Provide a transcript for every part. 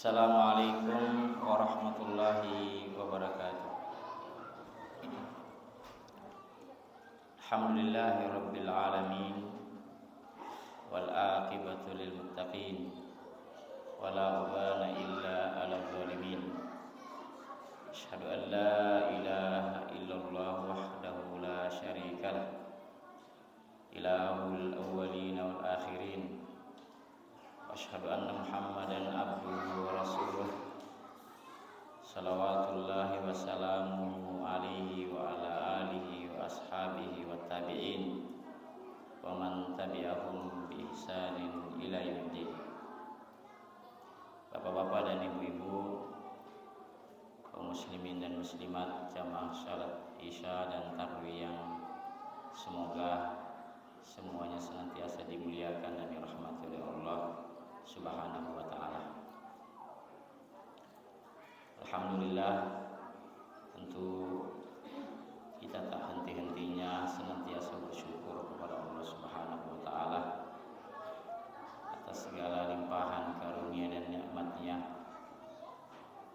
Assalamualaikum warahmatullahi wabarakatuh. Alhamdulillahi rabbil alamin, wal aqibatu lil muttaqin, wala udwana illa 'alal zalimin. Asyhadu an la ilaha illallah wahdahu la syarikalah, ilahul awwalin wal akhirin. Asyhadu anna Muhammadan abduhu wa rasuluh, salawatullahi wa salamuhu alaihi wa ala alihi wa ashabihi wa tabi'in wa man tabi'ahum bi ihsanin ila yaumiddin. Bapak-bapak dan ibu-ibu, kaum muslimin dan muslimat, jamaah salat Isya dan Tarawih yang semoga semuanya senantiasa dimuliakan dan dirahmati oleh Allah Subhanahu wa ta'ala. Alhamdulillah, tentu kita tak henti-hentinya senantiasa bersyukur kepada Allah Subhanahu wa ta'ala atas segala limpahan karunia dan nikmat-Nya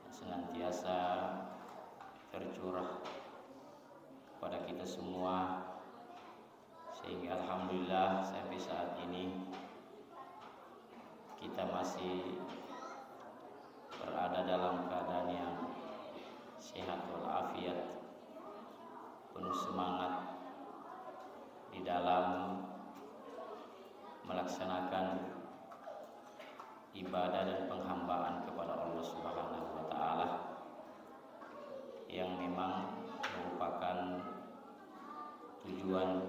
yang senantiasa tercurah kepada kita semua, sehingga alhamdulillah sampai saat ini kita masih berada dalam keadaan yang sehat walafiat, penuh semangat di dalam melaksanakan ibadah dan penghambaan kepada Allah Subhanahu wa ta'ala, yang memang merupakan tujuan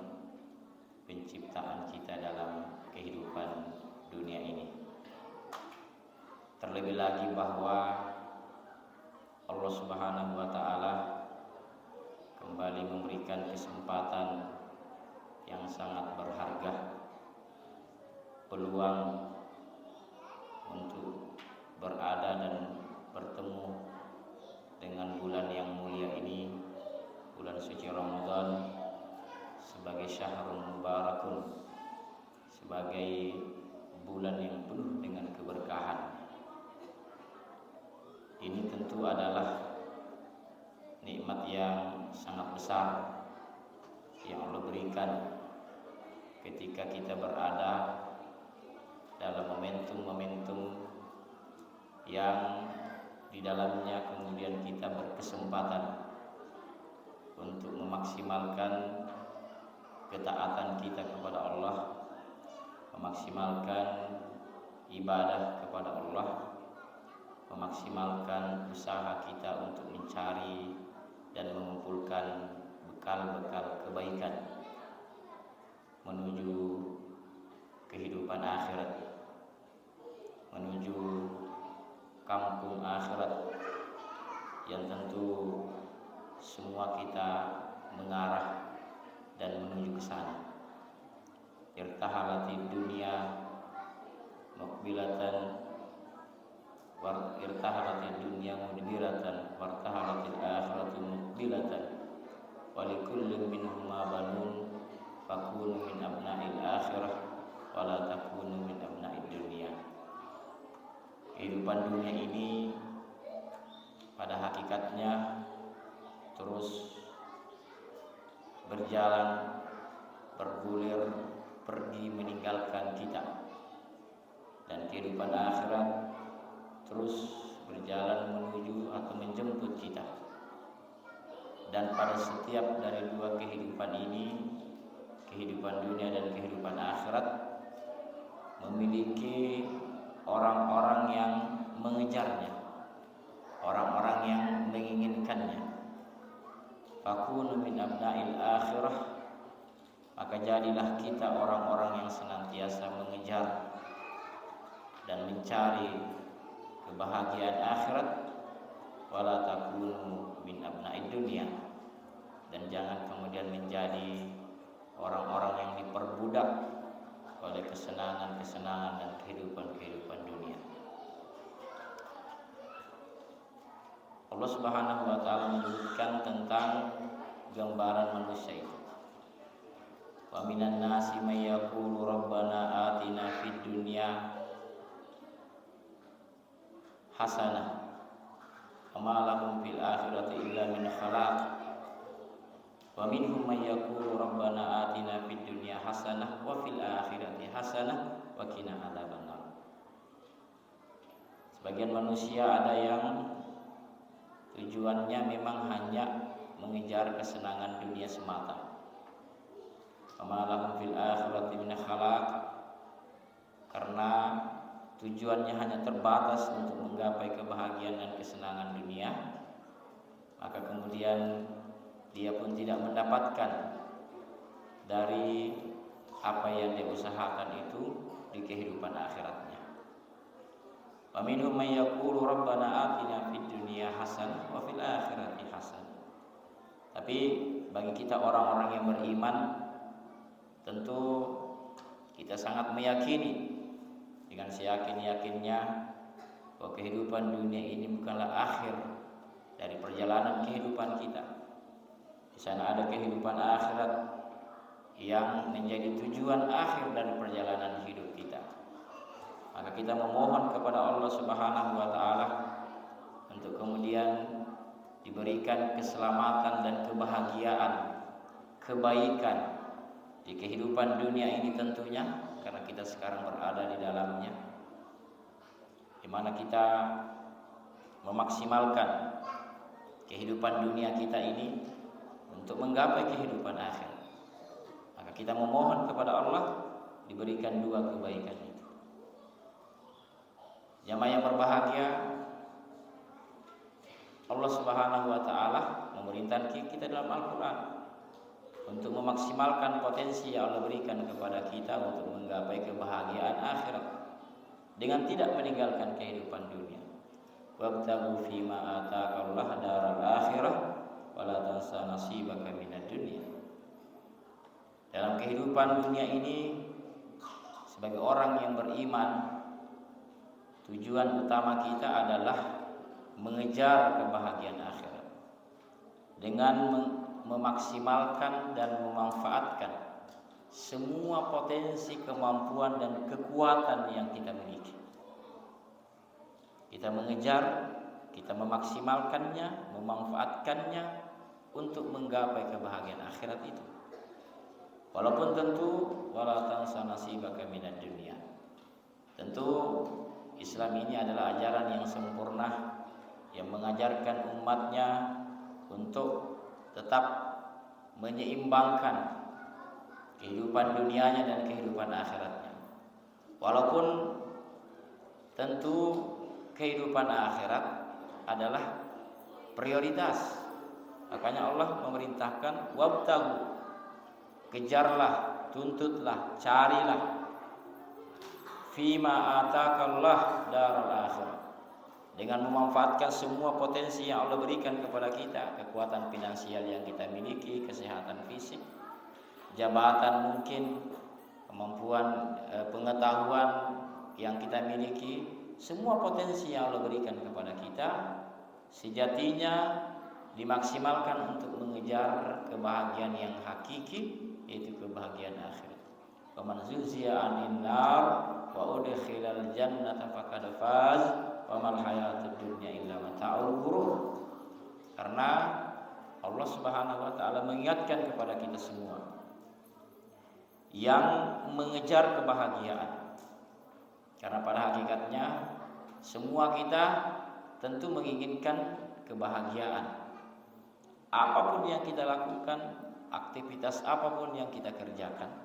penciptaan kita dalam kehidupan dunia ini. Terlebih lagi bahwa Allah Subhanahu wa ta'ala kembali memberikan kesempatan yang sangat berharga, peluang untuk berada dan bertemu dengan bulan yang mulia ini, bulan suci Ramadan, sebagai syahrul mubarakun, sebagai bulan yang penuh dengan keberkahan. Ini tentu adalah nikmat yang sangat besar yang Allah berikan ketika kita berada dalam momentum-momentum yang di dalamnya kemudian kita berkesempatan untuk memaksimalkan ketaatan kita kepada Allah, memaksimalkan ibadah kepada Allah, memaksimalkan usaha kita untuk mencari dan mengumpulkan bekal-bekal kebaikan menuju kehidupan akhirat, menuju kampung akhirat yang tentu semua kita mengarah dan menuju ke sana. Irtahalatid dunya muqbilatan irtahalatid dunya mudbiratan wartahalatil akhiratu muqbilatan wa likullin minhuma banun fakunu min abna'il akhirah wa la takunu min abna'id dunya. Kehidupan dunia ini pada hakikatnya terus berjalan, bergulir, pergi meninggalkan kita, dan kehidupan akhirat terus berjalan menuju atau menjemput kita. Dan pada setiap dari dua kehidupan ini, kehidupan dunia dan kehidupan akhirat, memiliki orang-orang yang mengejarnya, orang-orang yang menginginkannya. Fakunu min abna'il akhirah, maka jadilah kita orang-orang yang senantiasa mengejar dan mencari kebahagiaan akhirat, wala takunu min abna'id dunya, dan jangan kemudian menjadi orang-orang yang diperbudak oleh kesenangan-kesenangan dan kehidupan-kehidupan dunia. Allah Subhanahu wa ta'ala menyebutkan tentang gambaran manusia itu. Wa minan nasi may yaqulu rabbana atina fid dunya hasanah wa ma lahum fil akhirati illa min khalaq wa minhum may yaqulu rabbana atina fid dunya hasanah wa fil akhirati hasanah wa qina adzabannar. Sebagian manusia ada yang tujuannya memang hanya mengejar kesenangan dunia semata. Wa ma lahum fil akhirati min khalaq, karena tujuannya hanya terbatas untuk menggapai kebahagiaan dan kesenangan dunia, maka kemudian dia pun tidak mendapatkan dari apa yang dia usahakan itu di kehidupan akhiratnya. Wa minhum may yaqulu rabbana atina fid dunya hasanah wa fil akhirati hasanah. Tapi bagi kita orang-orang yang beriman, tentu kita sangat meyakini dengan seyakin-yakinnya bahwa kehidupan dunia ini bukanlah akhir dari perjalanan kehidupan kita. Di sana ada kehidupan akhirat yang menjadi tujuan akhir dari perjalanan hidup kita. Maka kita memohon kepada Allah Subhanahu wa taala untuk kemudian diberikan keselamatan dan kebahagiaan, kebaikan di kehidupan dunia ini tentunya, karena kita sekarang berada di dalamnya, di mana kita memaksimalkan kehidupan dunia kita ini untuk menggapai kehidupan akhir. Maka kita memohon kepada Allah diberikan dua kebaikan itu. Jamaah yang berbahagia, Allah Subhanahu wa taala memerintahkan kita dalam Al-Qur'an untuk memaksimalkan potensi yang Allah berikan kepada kita untuk menggapai kebahagiaan akhirat dengan tidak meninggalkan kehidupan dunia. Wabtaghu fima ataakallahu daral akhirah wa la tansa nasibaka minad dunya. Dalam kehidupan dunia ini, sebagai orang yang beriman, tujuan utama kita adalah mengejar kebahagiaan akhirat dengan memaksimalkan dan memanfaatkan semua potensi, kemampuan dan kekuatan yang kita miliki. Kita mengejar, kita memaksimalkannya, memanfaatkannya untuk menggapai kebahagiaan akhirat itu. Walaupun tentu wala tansa nasibaka minad dunya. Tentu Islam ini adalah ajaran yang sempurna yang mengajarkan umatnya untuk tetap menyeimbangkan kehidupan dunianya dan kehidupan akhiratnya. Walaupun tentu kehidupan akhirat adalah prioritas. Makanya Allah memerintahkan wabtaghu, kejarlah, tuntutlah, carilah fima atakallah daral akhirah, dengan memanfaatkan semua potensi yang Allah berikan kepada kita, kekuatan finansial yang kita miliki, kesehatan fisik, jabatan mungkin, kemampuan pengetahuan yang kita miliki, semua potensi yang Allah berikan kepada kita sejatinya dimaksimalkan untuk mengejar kebahagiaan yang hakiki, yaitu kebahagiaan akhirat. Faman zuhziya 'anil nar wa udkhilal jannata faqad faz wa mal hayatud dunya illa mata'ul ghurur. Karena Allah Subhanahu wa taala mengingatkan kepada kita semua yang mengejar kebahagiaan. Karena pada hakikatnya semua kita tentu menginginkan kebahagiaan. Apapun yang kita lakukan, aktivitas apapun yang kita kerjakan,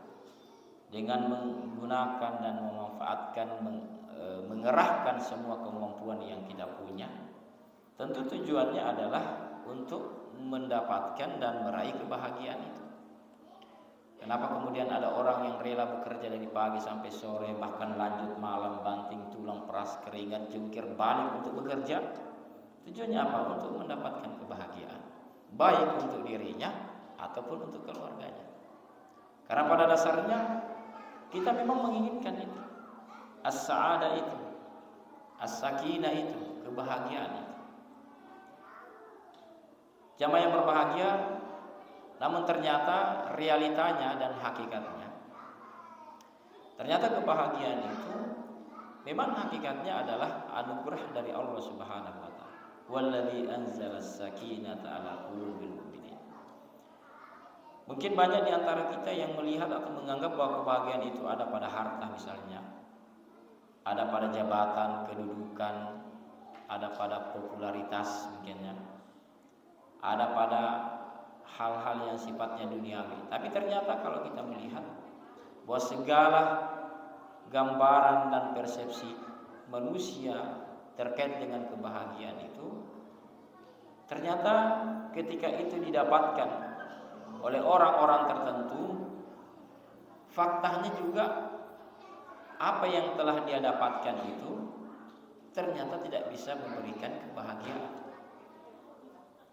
dengan menggunakan dan memanfaatkan, mengerahkan semua kemampuan yang kita punya, tentu tujuannya adalah untuk mendapatkan dan meraih kebahagiaan itu. Kenapa kemudian ada orang yang rela bekerja dari pagi sampai sore, bahkan lanjut malam, banting tulang, peras keringat, jungkir balik untuk bekerja? Tujuannya apa? Untuk mendapatkan kebahagiaan, baik untuk dirinya ataupun untuk keluarganya. Karena pada dasarnya kita memang menginginkan itu, as-sa'adah itu, as-sakinah itu, kebahagiaan itu. Jamaah yang berbahagia, namun ternyata realitanya dan hakikatnya, ternyata kebahagiaan itu memang hakikatnya adalah anugerah dari Allah Subhanahu wa taala. Wallazi anzalas sakinata 'ala qulubil mu'minin. Mungkin banyak di antara kita yang melihat atau menganggap bahwa kebahagiaan itu ada pada harta misalnya, ada pada jabatan, kedudukan, ada pada popularitas mungkinnya, ada pada hal-hal yang sifatnya duniawi. Tapi ternyata kalau kita melihat bahwa segala gambaran dan persepsi manusia terkait dengan kebahagiaan itu, ternyata ketika itu didapatkan oleh orang-orang tertentu, faktanya juga apa yang telah dia dapatkan itu ternyata tidak bisa memberikan kebahagiaan.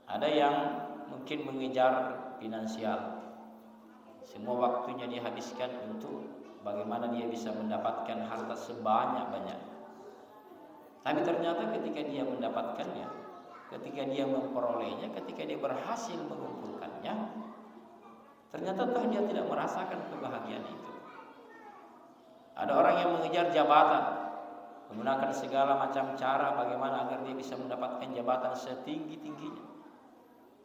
Ada yang mungkin mengejar finansial, semua waktunya dihabiskan untuk bagaimana dia bisa mendapatkan harta sebanyak-banyaknya. Tapi ternyata ketika dia mendapatkannya, ketika dia memperolehnya, ketika dia berhasil mengumpulkannya, ternyata toh dia tidak merasakan kebahagiaan itu. Ada orang yang mengejar jabatan, menggunakan segala macam cara bagaimana agar dia bisa mendapatkan jabatan setinggi-tingginya.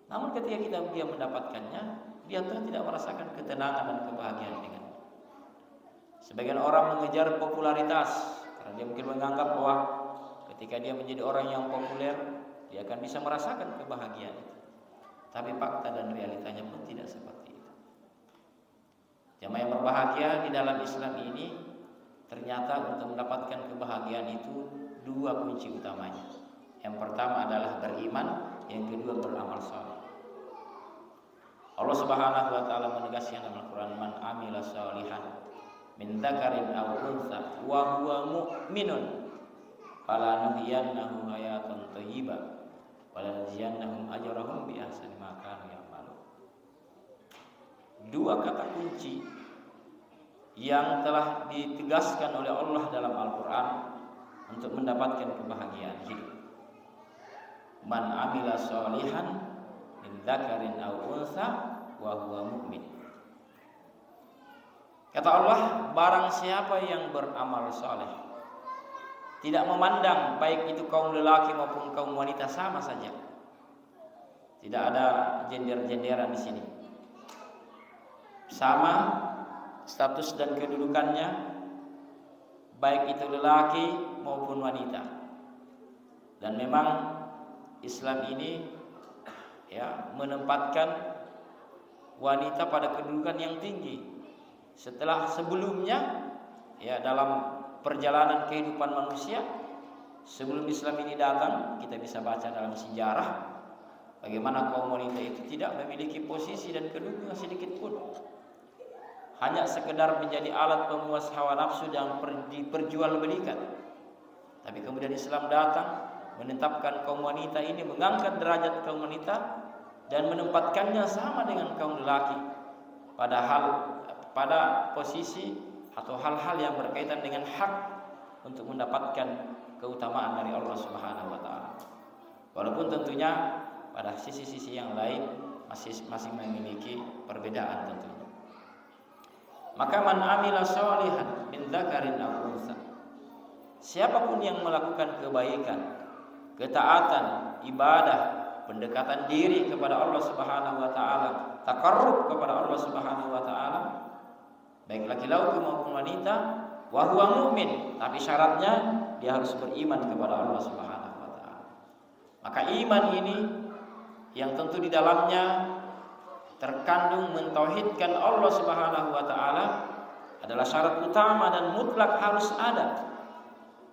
Namun ketika dia mendapatkannya, dia toh tidak merasakan ketenangan dan kebahagiaan dengannya. Sebagian orang mengejar popularitas karena dia mungkin menganggap bahwa ketika dia menjadi orang yang populer, dia akan bisa merasakan kebahagiaan itu. Tapi fakta dan realitanya pun tidak seperti itu. Jamaah yang berbahagia di dalam Islam ini, ternyata untuk mendapatkan kebahagiaan itu dua kunci utamanya. Yang pertama adalah beriman, yang kedua beramal saleh. Allah Subhanahu wa taala menegaskan dalam Al-Qur'an, man amila shalihan min dzakarin aw untha wa huwa mu'minun falanuhyiyannahu hayatan thayyibah wa lanajziyannahum ajrahum bi ahsani ma kanu ya'malun. Dua kata kunci yang telah ditegaskan oleh Allah dalam Al-Quran untuk mendapatkan kebahagiaan hidup. Man amila sholihan min dzakarin aw untha wa huwa mu'min. Kata Allah, barang siapa yang beramal saleh, tidak memandang baik itu kaum lelaki maupun kaum wanita, sama saja. Tidak ada gender-genderan di sini. Sama status dan kedudukannya, baik itu lelaki maupun wanita. Dan memang Islam ini menempatkan wanita pada kedudukan yang tinggi. Setelah sebelumnya dalam perjalanan kehidupan manusia, sebelum Islam ini datang, kita bisa baca dalam sejarah bagaimana kaum wanita itu tidak memiliki posisi dan kedudukan sedikit pun. Hanya sekedar menjadi alat pemuas hawa nafsu dan diperjualbelikan. Tapi kemudian Islam datang, menetapkan kaum wanita ini, mengangkat derajat kaum wanita dan menempatkannya sama dengan kaum lelaki pada posisi atau hal-hal yang berkaitan dengan hak untuk mendapatkan keutamaan dari Allah Subhanahu wa taala. Walaupun tentunya pada sisi-sisi yang lain masih memiliki perbedaan tentunya. Maka man amila sholihan min dzakarin aw untha, siapapun yang melakukan kebaikan, ketaatan, ibadah, pendekatan diri kepada Allah Subhanahu wa taala, taqarrub kepada Allah Subhanahu wa taala, baik laki-laki maupun wanita, wa huwa mu'min, tapi syaratnya dia harus beriman kepada Allah Subhanahu wa taala. Maka iman ini yang tentu di dalamnya terkandung mentauhidkan Allah Subhanahu wa taala adalah syarat utama dan mutlak harus ada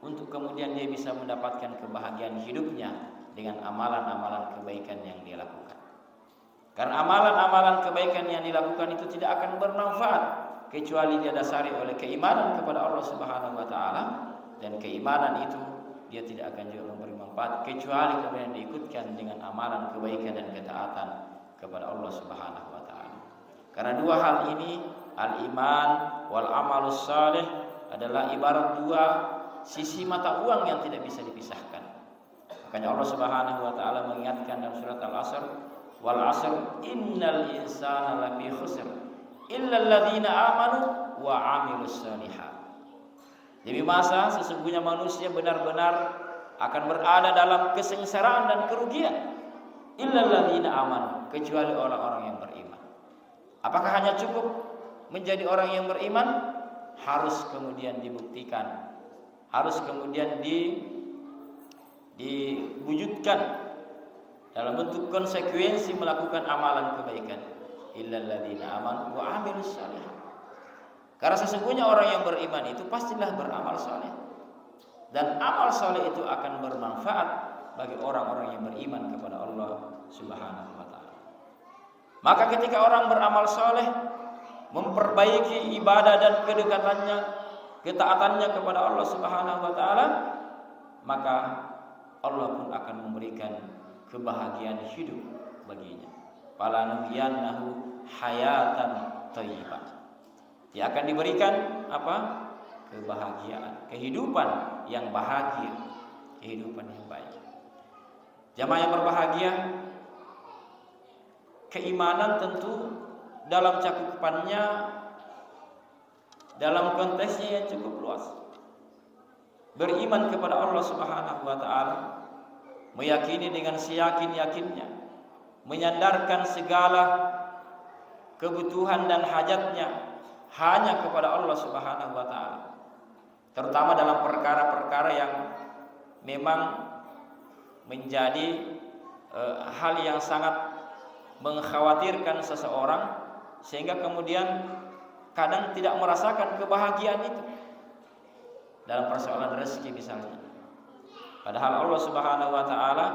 untuk kemudian dia bisa mendapatkan kebahagiaan hidupnya dengan amalan-amalan kebaikan yang dia lakukan. Karena amalan-amalan kebaikan yang dilakukan itu tidak akan bermanfaat kecuali dia dasari oleh keimanan kepada Allah Subhanahu wa taala, dan keimanan itu dia tidak akan juga memberi manfaat kecuali kemudian diikutkan dengan amalan kebaikan dan ketaatan kepada Allah Subhanahu wa taala. Karena dua hal ini, al-iman wal amalus saleh, adalah ibarat dua sisi mata uang yang tidak bisa dipisahkan. Makanya Allah Subhanahu wa taala mengingatkan dalam surat Al-Asr, wal 'asr innal insana lafi khusr illa alladziina amanu wa 'amilus shalihat. Demi masa sesungguhnya manusia benar-benar akan berada dalam kesengsaraan dan kerugian. Illal ladzina amanu, kecuali orang-orang yang beriman. Apakah hanya cukup menjadi orang yang beriman? Harus kemudian dibuktikan, harus kemudian diwujudkan dalam bentuk konsekuensi melakukan amalan kebaikan. Illal ladzina amanu wa amilus shalihat. Karena sesungguhnya orang yang beriman itu pastilah beramal saleh. Dan amal saleh itu akan bermanfaat bagi orang-orang yang beriman kepada Allah Subhanahu wa taala. Maka ketika orang beramal saleh, memperbaiki ibadah dan kedekatannya, ketaatannya kepada Allah Subhanahu wa taala, maka Allah pun akan memberikan kebahagiaan hidup baginya. Falanuhyiyannahu hayatan thayyibah. Dia akan diberikan apa? Kebahagiaan, kehidupan yang bahagia, kehidupan yang baik. Jamaah yang berbahagia, keimanan tentu dalam cakupannya, dalam konteksnya yang cukup luas. Beriman kepada Allah Subhanahu wa taala, meyakini dengan seyakin-yakinnya, menyandarkan segala kebutuhan dan hajatnya hanya kepada Allah Subhanahu wa taala. Terutama dalam perkara-perkara yang memang menjadi hal yang sangat mengkhawatirkan seseorang, sehingga kemudian kadang tidak merasakan kebahagiaan itu dalam persoalan rezeki misalnya. Padahal Allah Subhanahu wa taala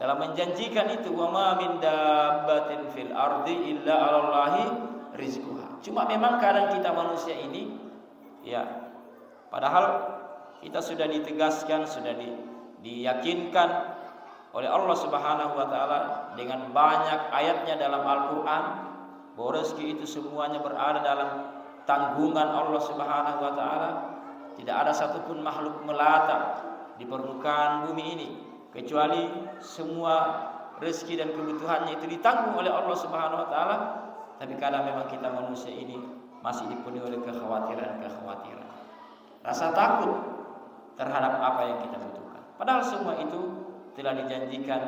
telah menjanjikan itu, wa ma min dabbatin fil ardi illa 'alallahi rizquha. Cuma memang kadang kita manusia ini ya, padahal kita sudah ditegaskan, sudah diyakinkan oleh Allah Subhanahu wa taala dengan banyak ayatnya dalam Al-Qur'an bahwa rezeki itu semuanya berada dalam tanggungan Allah Subhanahu wa taala. Tidak ada satupun makhluk melata di permukaan bumi ini kecuali semua rezeki dan kebutuhannya itu ditanggung oleh Allah Subhanahu wa taala. Tapi kadang memang kita manusia ini masih dipenuhi oleh kekhawatiran, rasa takut terhadap apa yang kita butuhkan. Padahal semua itu telah dijanjikan,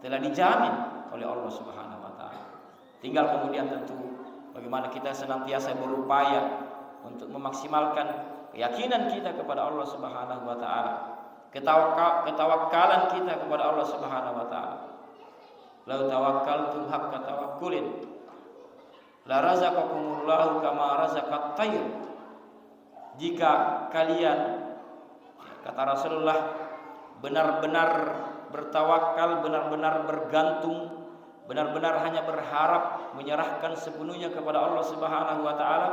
telah dijamin oleh Allah Subhanahu wa taala. Tinggal kemudian tentu bagaimana kita senantiasa berupaya untuk memaksimalkan keyakinan kita kepada Allah Subhanahu wa taala, ketawakkalan kita kepada Allah Subhanahu wa taala. Lau tawakkaltum haqqa tawakkulin la razaqakumullahu kama razaqat tayr. Jika kalian, kata Rasulullah, benar-benar bertawakal, benar-benar bergantung, benar-benar hanya berharap, menyerahkan sepenuhnya kepada Allah Subhanahu wa taala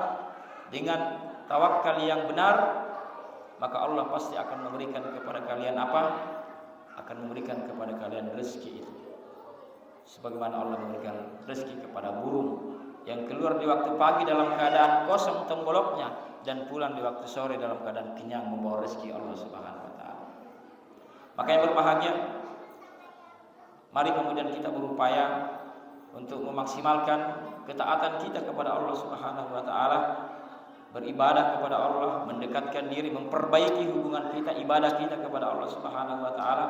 dengan tawakal yang benar, maka Allah pasti akan memberikan kepada kalian apa? Akan memberikan kepada kalian rezeki itu. Sebagaimana Allah memberikan rezeki kepada burung yang keluar di waktu pagi dalam keadaan kosong tenggoloknya dan pulang di waktu sore dalam keadaan kenyang membawa rezeki Allah Subhanahu wa taala. Maka yang berbahagia, mari kemudian kita berupaya untuk memaksimalkan ketaatan kita kepada Allah Subhanahu wa taala, beribadah kepada Allah, mendekatkan diri, memperbaiki hubungan kita, ibadah kita kepada Allah Subhanahu wa taala,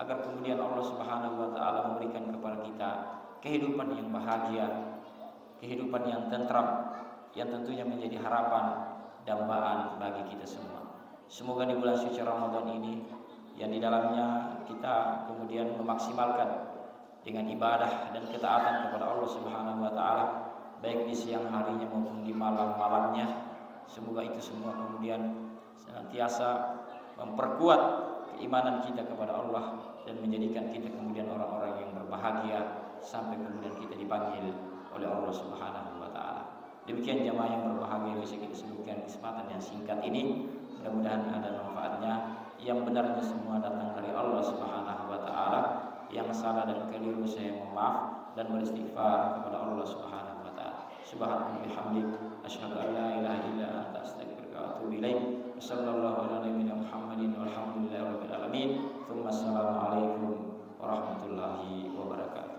agar kemudian Allah Subhanahu wa taala memberikan kepada kita kehidupan yang bahagia, kehidupan yang tentram, yang tentunya menjadi harapan dambaan bagi kita semua. Semoga di bulan suci Ramadan ini yang di dalamnya kita kemudian memaksimalkan dengan ibadah dan ketaatan kepada Allah Subhanahu wa taala, baik di siang harinya maupun di malam-malamnya. Semoga itu semua kemudian senantiasa memperkuat keimanan kita kepada Allah dan menjadikan kita kemudian orang-orang yang berbahagia sampai kemudian kita dipanggil oleh Allah Subhanahu wa taala. Demikian jamaah yang berbahagia bisa kita sebutkan kesempatan yang singkat ini. Mudah-mudahan ada manfaatnya. Yang benarnya semua datang dari Allah Subhanahu wa taala. Yang salah dan keliru saya mohon maaf dan beristighfar kepada Allah Subhanahu wa taala. Subhanallah bihamdik asyhadu an la ilaha illa anta astaghfiruka wa atubu ilaik. Sallallahu ala nabiyyina Muhammadin walhamdulillahi rabbil alamin. Assalamualaikum warahmatullahi wabarakatuh.